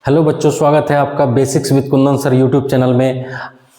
Hello बच्चों, स्वागत है आपका basics with Kundan sir YouTube channel में।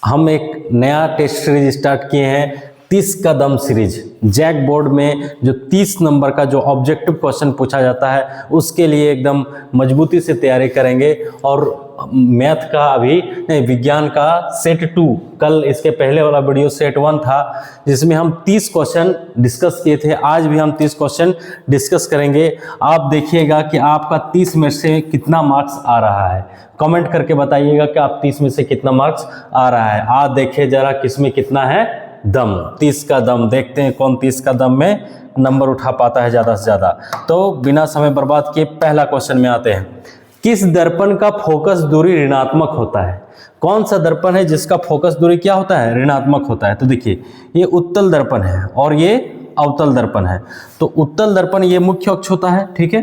हम एक नया टेस्ट सीरीज स्टार्ट किए हैं, 30 का दम सीरीज। जैक बोर्ड में जो 30 नंबर का जो ऑब्जेक्टिव क्वेश्चन पूछा जाता है उसके लिए एकदम मजबूती से तैयारी करेंगे। और मैथ का अभी नहीं, विज्ञान का सेट 2, कल इसके पहले वाला वीडियो सेट 1 था जिसमें हम 30 क्वेश्चन डिस्कस किए थे। आज भी हम 30 क्वेश्चन डिस्कस करेंगे। आप देखिएगा कि आपका 30 में से कितना मार्क्स आ रहा है। कमेंट करके बताइएगा कि आप 30 में से कितना मार्क्स आ रहा है। आज देखिए जरा किसमें कितना है दम। 30 का दम, देखते हैं कौन 30 का दम में नंबर उठा पाता है ज़्यादा से ज़्यादा। तो बिना समय बर्बाद किए पहला क्वेश्चन में आते हैं। किस दर्पण का फोकस दूरी ऋणात्मक होता है? कौन सा दर्पण है जिसका फोकस दूरी क्या होता है? ऋणात्मक होता है। तो देखिए, ये उत्तल दर्पण है और ये अवतल दर्पण है। तो उत्तल दर्पण ये मुख्य अक्ष होता है, ठीक है।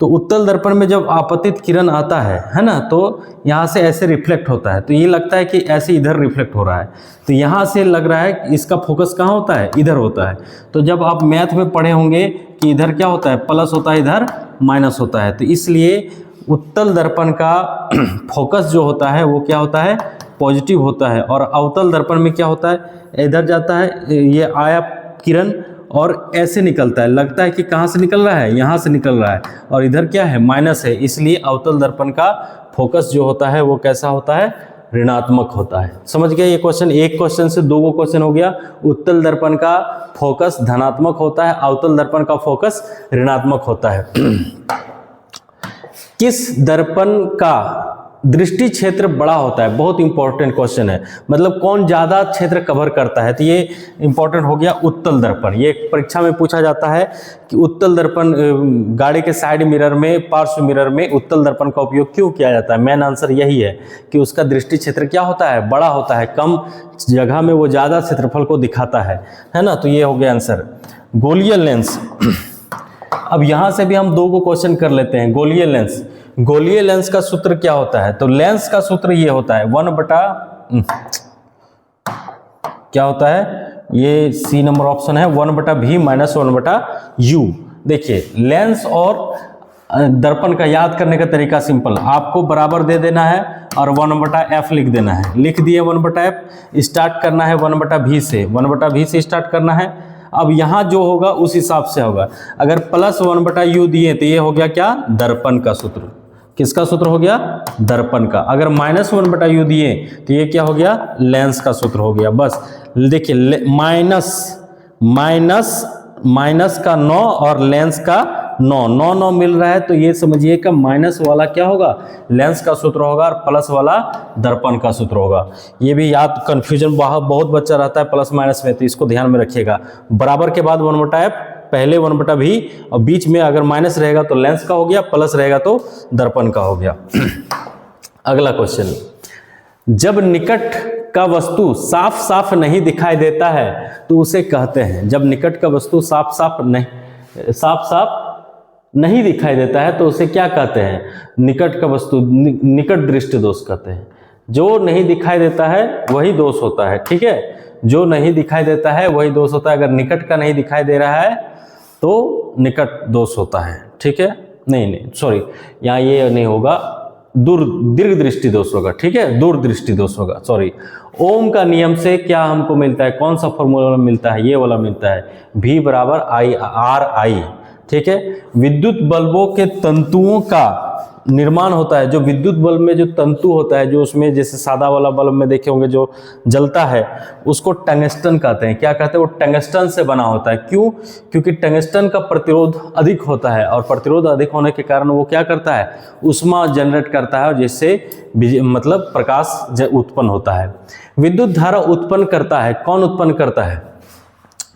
तो उत्तल दर्पण में जब आपतित किरण आता है ना, तो यहाँ से ऐसे रिफ्लेक्ट होता है। तो ये लगता है कि ऐसे इधर रिफ्लेक्ट हो रहा है। तो यहाँ से लग रहा है कि इसका फोकस कहाँ होता है? इधर होता है। तो जब आप मैथ में पढ़े होंगे कि इधर क्या होता है? प्लस होता है, इधर माइनस होता है। तो इसलिए उत्तल दर्पण का फोकस जो होता है वो क्या होता है? पॉजिटिव होता है। और अवतल दर्पण में क्या होता है? इधर जाता है, ये आया किरण और ऐसे निकलता है। लगता है कि कहाँ से निकल रहा है? यहाँ से निकल रहा है। और इधर क्या है? माइनस है। इसलिए अवतल दर्पण का फोकस जो होता है वो कैसा होता है? ऋणात्मक होता है। समझ गए ये क्वेश्चन? एक क्वेश्चन से दो क्वेश्चन हो गया। उत्तल दर्पण का फोकस धनात्मक होता है, अवतल दर्पण का फोकस ऋणात्मक होता है। किस दर्पण का दृष्टि क्षेत्र बड़ा होता है? बहुत इंपॉर्टेंट क्वेश्चन है। मतलब कौन ज्यादा क्षेत्र कवर करता है? तो ये इंपॉर्टेंट हो गया उत्तल दर्पण। ये परीक्षा में पूछा जाता है कि उत्तल दर्पण गाड़ी के साइड मिरर में, पार्श्व मिरर में उत्तल दर्पण का उपयोग क्यों किया जाता है? मेन आंसर यही है कि उसका दृष्टि क्षेत्र क्या होता है? बड़ा होता है। कम जगह में वो ज्यादा क्षेत्रफल को दिखाता है ना। तो ये हो गया आंसर। गोलीय लेंस। अब यहां से भी हम दो क्वेश्चन कर लेते हैं। गोलीय लेंस, गोलीय लेंस का सूत्र क्या होता है? तो लेंस का सूत्र ये होता है 1 बटा क्या होता है? ये सी नंबर ऑप्शन है, 1 बटा भी माइनस 1 बटा यू। देखिए, लेंस और दर्पण का याद करने का तरीका सिंपल, आपको बराबर दे देना है और 1 बटा एफ लिख देना है। लिख दिए 1 बटा एफ, स्टार्ट करना है 1 बटा भी से, 1 बटा भी से स्टार्ट करना है। अब यहाँ जो होगा उस हिसाब से होगा। अगर प्लस 1 बटा यू दिए तो ये हो गया क्या? दर्पण का सूत्र। किसका सूत्र हो गया? दर्पण का। अगर माइनस 1 बटा यू दिए तो ये क्या हो गया? लेंस का सूत्र हो गया। बस देखिए, माइनस का 9 और लेंस का 9 मिल रहा है। तो ये समझिए कि माइनस वाला क्या होगा? लेंस का सूत्र होगा और प्लस वाला दर्पण का सूत्र होगा। ये भी याद, कंफ्यूजन बहुत बच्चा रहता है प्लस माइनस में, तो इसको ध्यान में रखिएगा। बराबर के बाद 1 बटा एफ, पहले 1 बटा भी, और बीच में अगर माइनस रहेगा तो लेंस का हो गया, प्लस रहेगा तो दर्पण का हो गया। अगला क्वेश्चन, जब निकट का वस्तु साफ साफ नहीं दिखाई देता है तो उसे कहते हैं। जब निकट का वस्तु साफ साफ नहीं दिखाई देता है तो उसे क्या कहते हैं? निकट का वस्तु, निकट दृष्टि दोष कहते हैं। जो नहीं दिखाई देता है वही दोष होता है, ठीक है। जो नहीं दिखाई देता है वही दोष होता है। अगर निकट का नहीं दिखाई दे रहा है तो निकट दोष होता है, ठीक है। नहीं सॉरी, यहाँ ये नहीं होगा, दीर्घ दृष्टि दोष होगा, ठीक है। दूरदृष्टि दोष होगा, सॉरी। ओम का नियम से क्या हमको मिलता है? कौन सा फॉर्मूला मिलता है? ये वाला मिलता है, V बराबर IR, ठीक है। विद्युत बल्बों के तंतुओं का निर्माण होता है। जो विद्युत बल्ब में जो तंतु होता है, जो उसमें जैसे सादा वाला बल्ब में देखे होंगे जो जलता है, उसको टंगस्टन कहते हैं। क्या कहते हैं? वो टंगस्टन से बना होता है। क्यों? क्योंकि टंगस्टन का प्रतिरोध अधिक होता है और प्रतिरोध अधिक होने के कारण वो क्या करता है? ऊष्मा जनरेट करता है और जिससे मतलब प्रकाश उत्पन्न होता है। विद्युत धारा उत्पन्न करता है, कौन उत्पन्न करता है?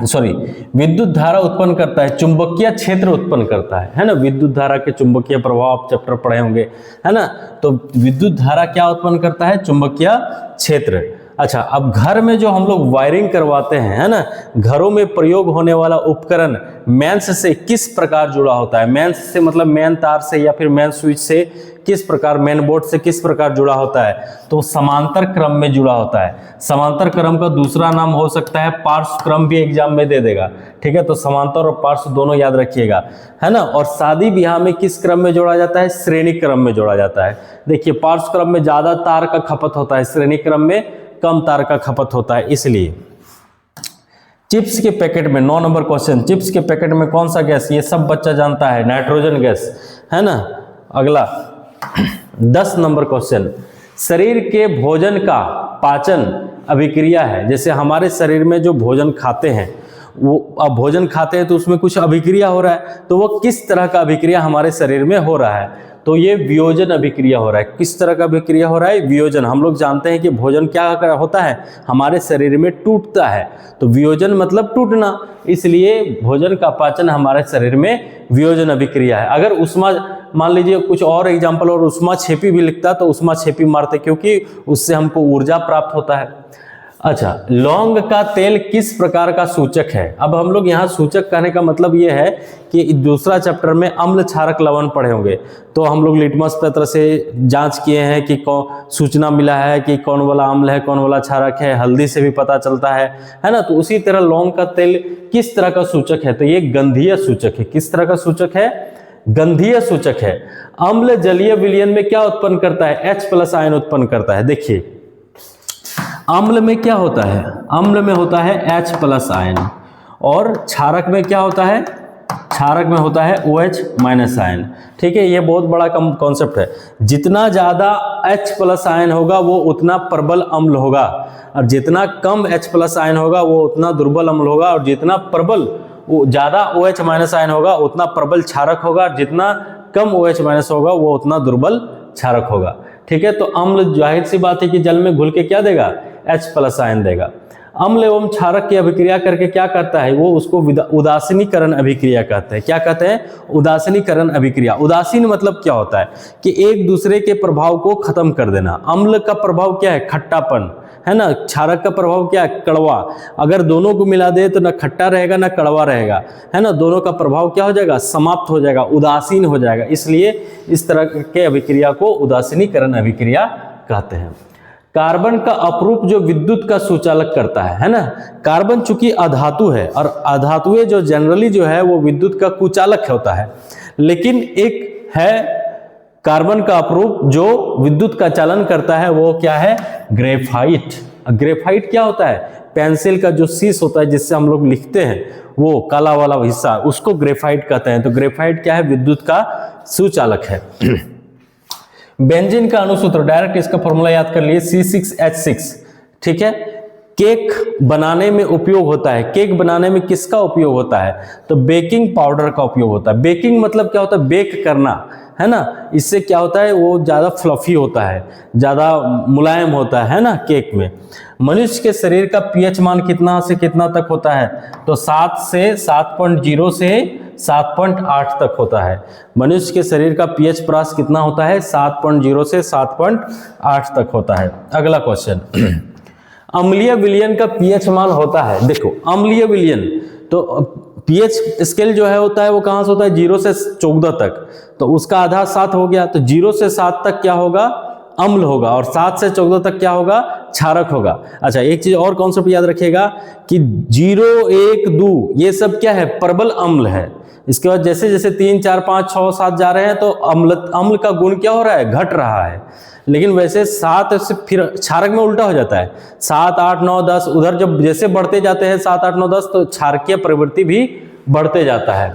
विद्युत धारा उत्पन्न करता है, चुंबकीय क्षेत्र उत्पन्न करता है ना। विद्युत धारा के चुंबकीय प्रभाव आप चैप्टर पढ़े होंगे, है ना। तो विद्युत धारा क्या उत्पन्न करता है? चुंबकीय क्षेत्र। अच्छा, अब घर में जो हम लोग वायरिंग करवाते हैं, है ना, घरों में प्रयोग होने वाला उपकरण मेंस से किस प्रकार जुड़ा होता है? मेंस से मतलब मेन तार से या फिर मेन स्विच से किस प्रकार, मेन बोर्ड से किस प्रकार जुड़ा होता है, तो समांतर क्रम में जुड़ा होता है। समांतर क्रम का दूसरा नाम हो सकता है पार्श्व क्रम, भी एग्जाम में दे देगा, ठीक है। तो समांतर और पार्श्व दोनों याद रखिएगा, है ना। और शादी ब्याह में किस क्रम में जोड़ा जाता है, श्रेणी क्रम में जोड़ा जाता है। देखिए पार्श्व क्रम में ज्यादा तार का खपत होता है, श्रेणी क्रम में कम तार का खपत होता है, इसलिए। चिप्स के पैकेट में 9 नंबर क्वेश्चन, चिप्स के पैकेट में कौन सा गैस, ये सब बच्चा जानता है, नाइट्रोजन गैस, है ना। अगला 10 नंबर क्वेश्चन, शरीर के भोजन का पाचन अभिक्रिया है। जैसे हमारे शरीर में जो भोजन खाते हैं, वो अब भोजन खाते हैं तो उसमें कुछ अभिक्रिया हो रहा है, तो वो किस तरह का अभिक्रिया हमारे शरीर में हो रहा है, तो ये वियोजन अभिक्रिया हो रहा है। किस तरह का अभिक्रिया हो रहा है, वियोजन। हम लोग जानते हैं कि भोजन क्या होता है, हमारे शरीर में टूटता है, तो वियोजन मतलब टूटना, इसलिए भोजन का पाचन हमारे शरीर में वियोजन अभिक्रिया है। अगर उष्मा, मान लीजिए कुछ और एग्जाम्पल, और उष्मा छेपी भी लिखता तो उष्मा छेपी मारते, क्योंकि उससे हमको ऊर्जा प्राप्त होता है। अच्छा, लौंग का तेल किस प्रकार का सूचक है। अब हम लोग यहाँ सूचक कहने का मतलब ये है कि दूसरा चैप्टर में अम्ल क्षारक लवण पढ़े होंगे, तो हम लोग लिटमस पत्र से जांच किए हैं कि कौन सूचना मिला है कि कौन वाला अम्ल है, कौन वाला क्षारक है, हल्दी से भी पता चलता है ना। तो उसी तरह लौंग का तेल किस तरह का सूचक है, तो ये गंधीय सूचक है। किस तरह का सूचक है, गंधीय सूचक है। अम्ल जलीय विलयन में क्या उत्पन्न करता है, H+ आयन उत्पन्न करता है। देखिए अम्ल में क्या होता है, अम्ल में होता है H+ आयन, और क्षारक में क्या होता है, क्षारक में होता है OH- आयन, ठीक है। ये बहुत बड़ा कॉन्सेप्ट है। जितना ज्यादा H+ आयन होगा वो उतना प्रबल अम्ल होगा, और जितना कम H+ आयन होगा वो उतना दुर्बल अम्ल होगा, और जितना प्रबल ज्यादा OH- आयन होगा उतना प्रबल क्षारक होगा, और जितना कम OH- होगा वो उतना दुर्बल क्षारक होगा, ठीक है। तो अम्ल जाहिर सी बात है कि जल में घुल के क्या देगा, H+ आयन देगा। अम्ल एवं क्षारक की अभिक्रिया करके क्या करता है, वो उसको उदासीनीकरण अभिक्रिया कहते हैं। क्या कहते हैं, उदासीनीकरण अभिक्रिया। उदासीन मतलब क्या होता है कि एक दूसरे के प्रभाव को खत्म कर देना। अम्ल का प्रभाव क्या है, खट्टापन, है ना। क्षारक का प्रभाव क्या है, कड़वा। अगर दोनों को मिला दे तो ना खट्टा रहेगा ना कड़वा रहेगा, है ना। दोनों का प्रभाव क्या हो जाएगा, समाप्त हो जाएगा, उदासीन हो जाएगा। इसलिए इस तरह के अभिक्रिया को उदासीनीकरण अभिक्रिया कहते हैं। कार्बन का अपरूप जो विद्युत का सुचालक करता है ना। कार्बन चूंकि अधातु है, और अधातुएं जो जनरली जो है वो विद्युत का कुचालक होता है, लेकिन एक है कार्बन का अपरूप जो विद्युत का चालन करता है, वो क्या है, ग्रेफाइट। ग्रेफाइट क्या होता है, पेंसिल का जो शीश होता है जिससे हम लोग लिखते हैं, वो काला वाला हिस्सा, उसको ग्रेफाइट कहते हैं। तो ग्रेफाइट क्या है, विद्युत का सुचालक है। बेंजीन का अणुसूत्र, डायरेक्ट इसका फॉर्मूला याद कर लिए, C6H6, ठीक है। केक बनाने में उपयोग होता है। केक बनाने में किसका उपयोग होता है, तो बेकिंग पाउडर का उपयोग होता है। बेकिंग मतलब क्या होता है, बेक करना, है ना। इससे क्या होता है, वो ज़्यादा फ्लफी होता है, ज़्यादा मुलायम होता है ना केक में। मनुष्य के शरीर का pH मान कितना से कितना तक होता है, तो 7 से 7.0 से 7.8 तक होता है। मनुष्य के शरीर का pH प्रास कितना होता है, 7.0 से 7.8 तक होता है। अगला क्वेश्चन, अम्लीय विलयन का pH मान होता है। देखो अम्लीय विलयन, तो pH स्केल जो है होता है वो कहाँ से होता है, 0 से 14 तक, तो उसका आधा 7 हो गया, तो 0 से 7 तक क्या होगा, अम्ल होगा, और 7 से 14 तक क्या होगा, क्षारक होगा। अच्छा, एक चीज और कॉन्सेप्ट याद रखिएगा कि 0, 1, 2 ये सब क्या है, प्रबल अम्ल है। इसके बाद जैसे जैसे 3, 4, 5, 6, 7 जा रहे हैं तो अम्ल का गुण क्या हो रहा है, घट रहा है। लेकिन वैसे 7 से फिर क्षारक में उल्टा हो जाता है, 7, 8, 9, 10, उधर जब जैसे बढ़ते जाते हैं 7, 8, 9, 10 तो क्षारकीय प्रवृत्ति भी बढ़ते जाता है।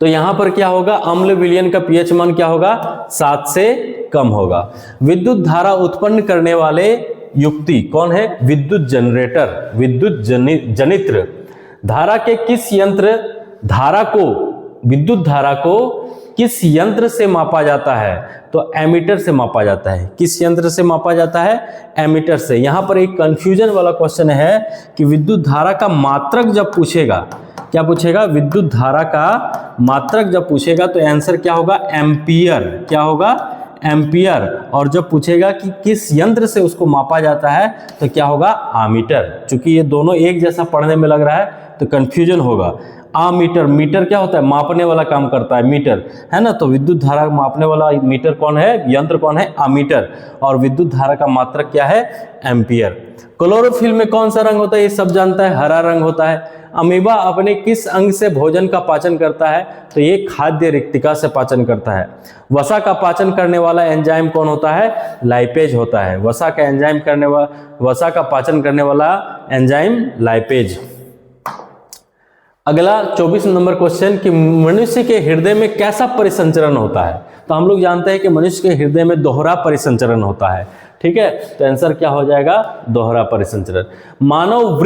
तो यहां पर क्या होगा, अम्ल विलयन का pH मान क्या होगा, 7 से कम होगा। विद्युत धारा उत्पन्न करने वाले युक्ति कौन है, विद्युत जनरेटर, विद्युत जनित्र। धारा के किस यंत्र, धारा को, विद्युत धारा को किस यंत्र से मापा जाता है, तो एमीटर से मापा जाता है। किस यंत्र से मापा जाता है, एमीटर से। यहां पर एक कंफ्यूजन वाला क्वेश्चन है कि विद्युत धारा का मात्रक जब पूछेगा, क्या पूछेगा, विद्युत धारा का मात्रक जब पूछेगा तो आंसर क्या होगा, एम्पियर। क्या होगा, एम्पियर। और जब पूछेगा कि किस यंत्र से उसको मापा जाता है तो क्या होगा, आमीटर। चूंकि ये दोनों एक जैसा पढ़ने में लग रहा है तो कंफ्यूजन होगा। आमीटर, मीटर क्या होता है, मापने वाला काम करता है, मीटर है ना। तो विद्युत धारा मापने वाला मीटर कौन है, यंत्र कौन है, आमीटर। और विद्युत धारा का मात्रक क्या है, एम्पियर। क्लोरोफिल में कौन सा रंग होता है, ये सब जानता है, हरा रंग होता है। अमीबा अपने किस अंग से भोजन का पाचन करता है, तो ये खाद्य रिक्तिका से पाचन करता है। वसा का पाचन करने वाला एंजाइम कौन होता है, लाइपेज होता है। वसा का पाचन करने वाला एंजाइम लाइपेज। अगला 24 नंबर क्वेश्चन कि मनुष्य के हृदय में कैसा परिसंचरण होता है। तो हम लोग जानते हैं कि मनुष्य के हृदय में दोहरा परिसंचरण होता है, ठीक है। तो आंसर क्या हो जाएगा, दोहरा परिसंचरण। मानव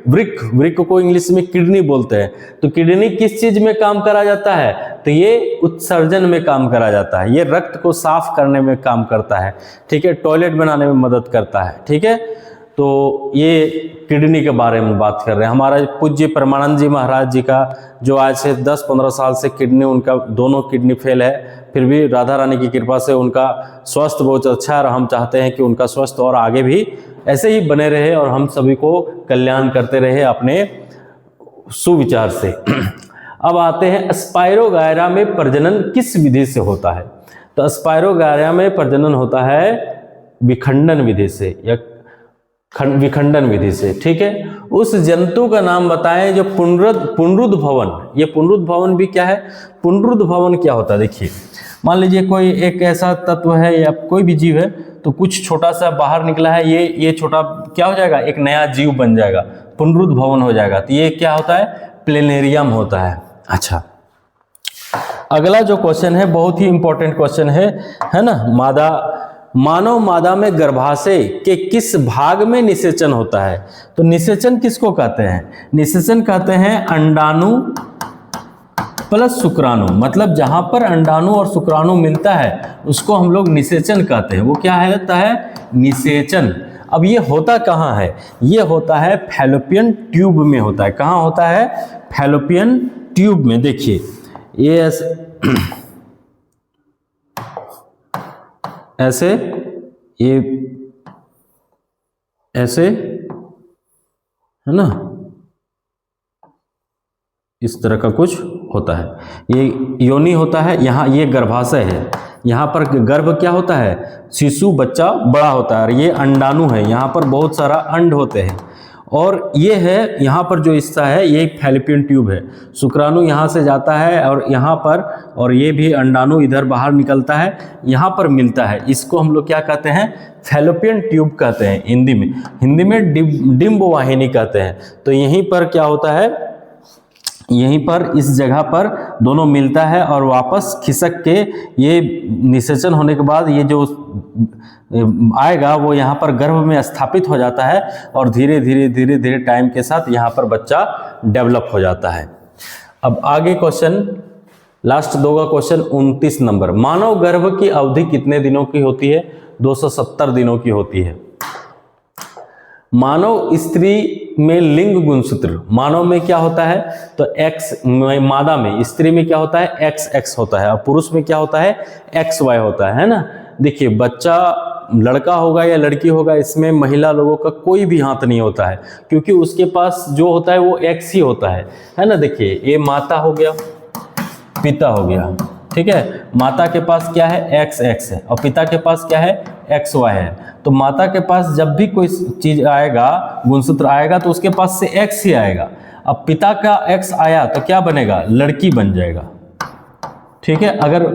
वृक्क को इंग्लिश में किडनी बोलते हैं। तो किडनी किस चीज में काम करा जाता है, तो ये उत्सर्जन में काम करा जाता है, ये रक्त को साफ करने में काम करता है, ठीक है, टॉयलेट बनाने में मदद करता है, ठीक है। तो ये किडनी के बारे में बात कर रहे हैं। हमारा पूज्य परमानंद जी महाराज जी का जो आज से 10-15 साल से किडनी, उनका दोनों किडनी फेल है, फिर भी राधा रानी की कृपा से उनका स्वास्थ्य बहुत अच्छा है। और हम चाहते हैं कि उनका स्वास्थ्य और आगे भी ऐसे ही बने रहे और हम सभी को कल्याण करते रहे अपने सुविचार से। अब आते हैं स्पाइरोगायरा में प्रजनन किस विधि से होता है। तो स्पाइरोगायरा में प्रजनन होता है विखंडन विधि से या विखंडन विधि से, ठीक है। उस जंतु का नाम बताएं जो पुनरुद्ध भवन, ये पुनरुद्ध भवन भी क्या है, पुनरुद्ध भवन क्या होता है। देखिए मान लीजिए कोई एक ऐसा तत्व है या कोई भी जीव है, तो कुछ छोटा सा बाहर निकला है, ये छोटा क्या हो जाएगा, एक नया जीव बन जाएगा, पुनरुद्ध भवन हो जाएगा। तो ये क्या होता है, प्लेनेरियम होता है। अच्छा, अगला जो क्वेश्चन है बहुत ही इंपॉर्टेंट क्वेश्चन है ना। मानव मादा में गर्भाशय के किस भाग में निषेचन होता है। तो निषेचन किसको कहते हैं, निषेचन कहते हैं अंडाणु प्लस शुक्राणु, मतलब जहां पर अंडाणु और शुक्राणु मिलता है उसको हम लोग निषेचन कहते हैं। वो क्या होता है, निषेचन। अब ये होता कहाँ है, ये होता है फैलोपियन ट्यूब में होता है। कहाँ होता है, फैलोपियन ट्यूब में। देखिए ये ऐसे ये ऐसे है ना, इस तरह का कुछ होता है, ये योनि होता है। यहाँ ये गर्भाशय है, यहाँ पर गर्भ क्या होता है, शिशु बच्चा बड़ा होता है, और ये अंडाणु है, यहाँ पर बहुत सारा अंड होते हैं। और ये है यहाँ पर जो हिस्सा है ये एक फैलोपियन ट्यूब है। शुक्राणु यहाँ से जाता है और यहाँ पर, और ये भी अंडाणु इधर बाहर निकलता है, यहाँ पर मिलता है। इसको हम लोग क्या कहते हैं, फैलोपियन ट्यूब कहते हैं हिंदी में डिंब वाहिनी कहते हैं। तो यहीं पर क्या होता है, यहीं पर इस जगह पर दोनों मिलता है और वापस खिसक के ये निषेचन होने के बाद ये जो आएगा वो यहाँ पर गर्भ में स्थापित हो जाता है और धीरे धीरे टाइम के साथ यहाँ पर बच्चा डेवलप हो जाता है। अब आगे क्वेश्चन, लास्ट दो का क्वेश्चन 29 नंबर। मानव गर्भ की अवधि कितने दिनों की होती है, 270 दिनों की होती है। मानव स्त्री में लिंग गुणसूत्र, मानव में क्या होता है, तो एक्स, मादा में, स्त्री में क्या होता है, XX होता है, और पुरुष में क्या होता है, XY होता है ना। देखिए बच्चा लड़का होगा या लड़की होगा, इसमें महिला लोगों का कोई भी हाथ नहीं होता है, क्योंकि उसके पास जो होता है वो X ही होता है ना। देखिए ये माता हो गया, पिता हो गया, ठीक है। माता के पास क्या है, XX है, और पिता के पास क्या है, XY है। तो माता के पास जब भी कोई चीज आएगा, गुणसूत्र आएगा, तो उसके पास से X ही आएगा। अब पिता का X आया तो क्या बनेगा, लड़की बन जाएगा, ठीक है। अगर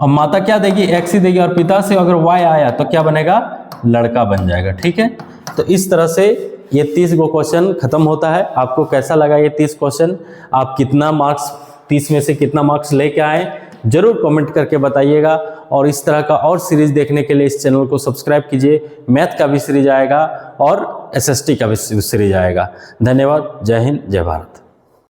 अब माता क्या देगी, X ही देगी, और पिता से अगर Y आया तो क्या बनेगा, लड़का बन जाएगा, ठीक है। तो इस तरह से ये 30 गो क्वेश्चन खत्म होता है। आपको कैसा लगा ये 30 क्वेश्चन, आप कितना मार्क्स, 30 में से कितना मार्क्स लेके आए, जरूर कमेंट करके बताइएगा। और इस तरह का और सीरीज देखने के लिए इस चैनल को सब्सक्राइब कीजिए। मैथ का भी सीरीज आएगा और SST का भी सीरीज आएगा। धन्यवाद। जय हिंद, जय भारत।